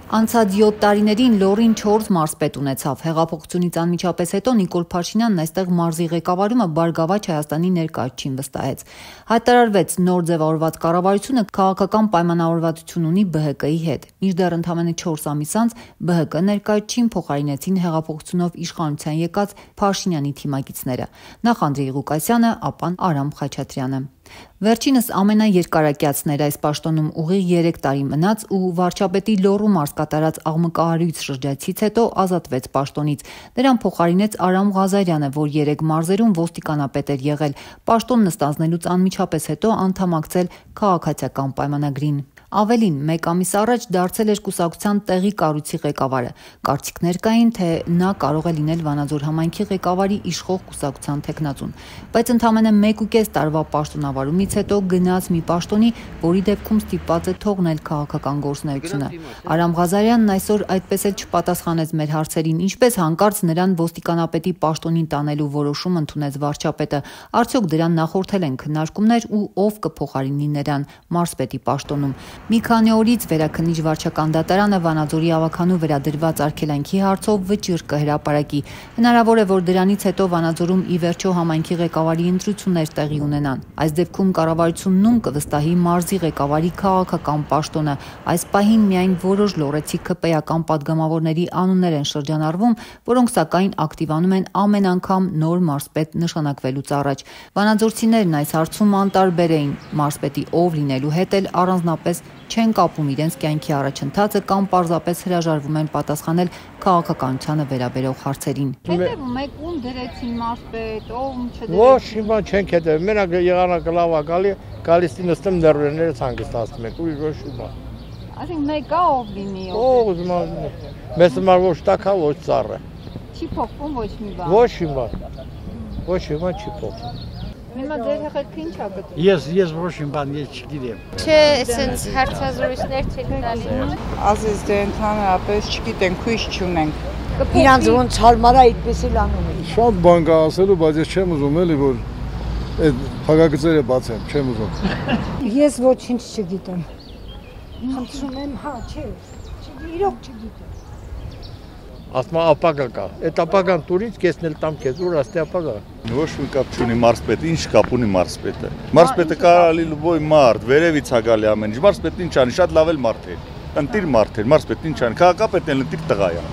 Անցած 7 տարիներին Լոռին 4 մարզպետ ունեցավ։ Հեղափոխությունից անմիջապես հետո Նիկոլ Փաշինյանն այստեղ մարզի ղեկավարումը Բարգավաճ Հայաստանի ներկայացուցիչին վստահեց։ Հայտարարվեց նոր ձևավորված կառավարությունը քաղաքական պայմանավորվածություն ունի ԲՀԿ-ի հետ։ Մինչդեռ ընդամենը 4 ամիս անց ԲՀԿ ներկայացուցիչին փոխարինեցին հեղափոխությունով իշխանության եկած Փաշինյանի թիմակիցները։ Նախ Անդրեյ Ղուկասյանը, ապա Արամ Խաչատրյանը։ Վերջինս ամենաերկարակյացն էր այս պաշտոնում ուղիղ 3 տարի մնաց ու վարչապետի Լոռու մարզ կատարած աղմկահարույց շրջայցից հետո ազատվեց պաշտոնից։ Նրան փոխարինեց Արամ Ղազարյանը, որ 3 մարզերում ոստիկանապետ էր եղել, պաշտոնն ստանձնելուց անմիջապես հետո անդամակցել քաղաքացիական պայմանագրին։ Ավելին, 1 ամիս առաջ դարձել էր կուսակցության տեղի կառույցի ղեկավարը։ Կարծիքներ կային, թե նա կարող է լինել Վանաձոր համայնքի ղեկավարի իշխող կուսակցության թեկնածուն, բայց ընդամենը 1.5 տարվա պաշտոնավարումից հետո գնաց մի պաշտոնի, որի դեպքում ստիպված է թողնել քաղաքական գործունեությունը։ Արամ Ղազարյանն այսօր այդպես էլ չպատասխանեց մեր հարցերին, ինչպես հանկարծ նրան ոստիկանապետի պաշտոնին տանելու որոշում ընդունեց վարչապետը, արդյոք դրան նախորդել են քննարկումներ ու ով կփոխարինի նրան մարզպետի պաշտոնում։ Մի քանի օրից Վերաքննիչ վարչական դատարանը Վանաձորի ավագանու վրա դրված արգելանքի հարցով վճիռ կհրապարակի։ Հնարավոր է, որ դրանից հետո Վանաձորում ի վերջո համայնքի ղեկավարի ընտրություններ տեղի ունենան։ Այս դեպքում կառավարությունն կվստահի մարզի ղեկավարի քաղաքական պաշտոնը։ Այս պահին միայն որոշ լոռեցի ԿՊ-ական падգամավորների անուններ են շրջանառվում, որոնք սակայն ակտիվանում են ամեն անգամ նոր մարզպետ նշանակվելուց առաջ։ Վանաձորցիներն այս հարցում անտարբեր էին։ Մարզպետի ով լինելու հետ էլ առանձնապես չեն կապում իրենց կյանքի առաջընթացը կամ պարզապես հրաժարվում են պատասխանել քաղաքականությանը վերաբերող հարցերին։ Հետևում եք ում դրեցին մարզպետ, ով չդրեցին։ Ոչ, հիմա չենք հետևում։ Մենակ եղանակը լավ է գալիս նստում նервներս հանգստացնում եք, ուրիշ ոչ հիմա։ Այսինքն մեկա ով լինի։ Ով հիմա մեզ համար ոչ տակա, ոչ ծառը։ Չի փոխվում ոչ մի բան։ Ոչ հիմա։ Ոչ հիմա չի փոխվում։ Հիմա դեր հեղեղքը ինչ ա գտնում։ Ես ոչ մի բան չգիտեմ։ Չէ, այսպես հարցազրույցներ չեք տալի։ Ազիզ դե ընդհանրապես չգիտենք, հույս չունենք։ Իրանց ոնց հարմար է այդպես էլ անում են։ Շատ բան կա ասելու, բայց ես չեմ ուզում էլի որ այդ փակագծերը բացեմ, չեմ ուզում։ Ես ոչինչ չգիտեմ։ Խնդրում եմ, հա, չէ, իրոք չգիտեմ։ Ասма ապագա կա։ Այդ ապագան տուրից կեսնել տամ քեզ, ուր աստե ապագա։ Ոչ մի կապ չունի մարզպետը, ինչ կապ ունի մարզպետը։ Մարզպետը կարող է լույսի մարդ, վերևից է գալի ամեն ինչ։ Մարզպետն ինչ անի, շատ լավ էլ մարդ է։ Ընտիր մարդ է, մարզպետն ինչ անի, քաղաքապետն էլ ընտիր տղա է։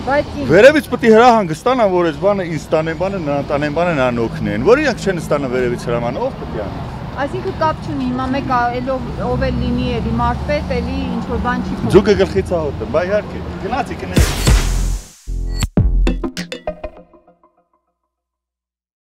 Բայց վերևից պետք է հրահանգստանա, որ այս բանը ինձ տանեն, բանը նրան տանեն, բանը նրան օգնեն։ Որ իրանք չեն ստանա վերևից հրամանը, ով պետք է անի։ այսինքն կապ չունի, հիմա մեկը ով էլ լինի, էլի մարզպետ, էլի ինչ որ բան չի փոխվում։ Ձուկը գլխից ահոտ է, բայ իհարկե։ Գնացի կներեք։